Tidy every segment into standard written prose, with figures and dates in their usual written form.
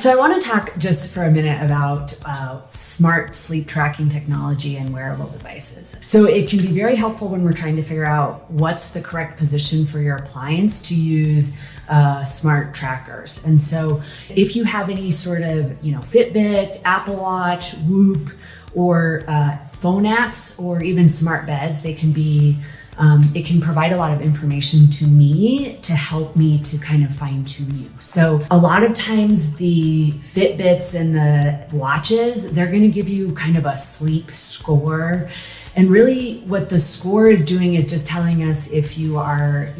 So I want to talk just for a minute about smart sleep tracking technology and wearable devices. So it can be very helpful when we're trying to figure out what's the correct position for your appliance to use smart trackers. And so if you have any sort of, Fitbit, Apple Watch, Whoop, or phone apps, or even smart beds, they can be it can provide a lot of information to me to help me to kind of fine tune you. So a lot of times the Fitbits and the watches, they're going to give you kind of a sleep score. And really what the score is doing is just telling us if you are,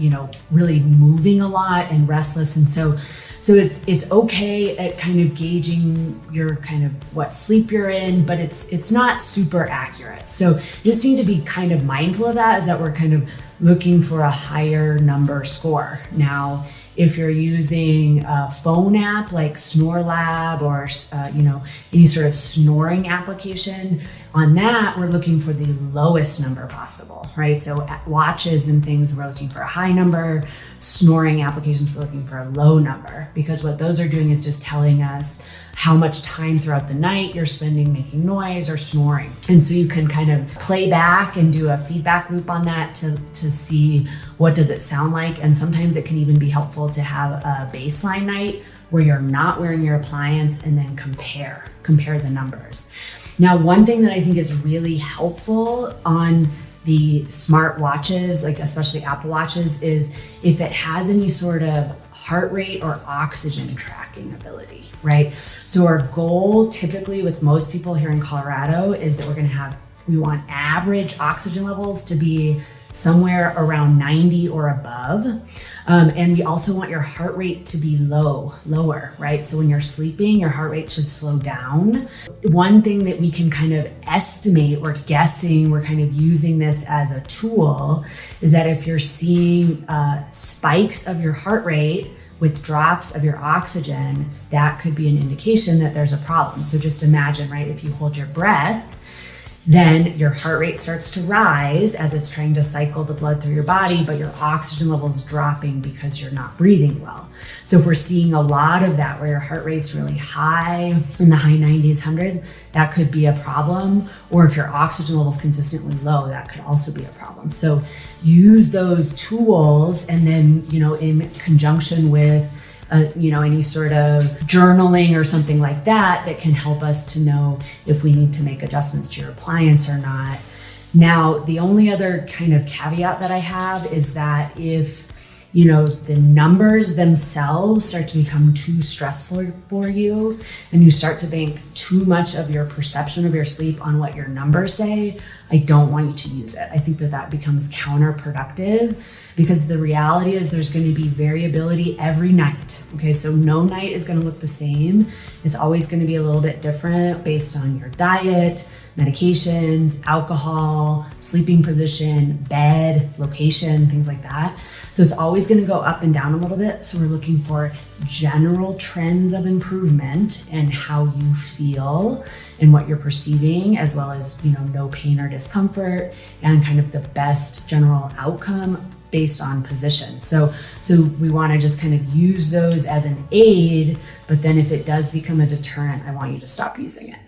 really moving a lot and restless. And so it's okay at kind of gauging your kind of what sleep you're in, but it's not super accurate. So you just need to be kind of mindful of that, is that we're kind of looking for a higher number score. Now, if you're using a phone app like SnoreLab or any sort of snoring application, on that we're looking for the lowest number possible, right? So at watches and things, we're looking for a high number. Snoring applications, we're looking for a low number, because what those are doing is just telling us how much time throughout the night you're spending making noise or snoring. And so you can kind of play back and do a feedback loop on that to see what does it sound like. And sometimes it can even be helpful to have a baseline night where you're not wearing your appliance and then compare the numbers. Now, one thing that I think is really helpful on the smart watches, like especially Apple Watches, is if it has any sort of heart rate or oxygen tracking ability, right? So our goal typically with most people here in Colorado is that we want average oxygen levels to be somewhere around 90 or above. And we also want your heart rate to be lower, right? So when you're sleeping, your heart rate should slow down. One thing that we can kind of estimate, we're kind of using this as a tool, is that if you're seeing spikes of your heart rate with drops of your oxygen, that could be an indication that there's a problem. So just imagine, right, if you hold your breath, then your heart rate starts to rise as it's trying to cycle the blood through your body, but your oxygen level is dropping because you're not breathing well. So if we're seeing a lot of that, where your heart rate's really high, in the high 90s, 100, that could be a problem. Or if your oxygen level is consistently low, that could also be a problem. So use those tools, and then, in conjunction with any sort of journaling or something like that can help us to know if we need to make adjustments to your appliance or not. Now, the only other kind of caveat that I have is that if the numbers themselves start to become too stressful for you, and you start to bank too much of your perception of your sleep on what your numbers say, I don't want you to use it. I think that becomes counterproductive, because the reality is there's going to be variability every night. Okay, so no night is going to look the same. It's always going to be a little bit different based on your diet, medications, alcohol, sleeping position, bed, location, things like that. So it's always going to go up and down a little bit. So we're looking for general trends of improvement and how you feel and what you're perceiving, as well as, no pain or discomfort, and kind of the best general outcome based on position. So we want to just kind of use those as an aid, but then if it does become a deterrent, I want you to stop using it.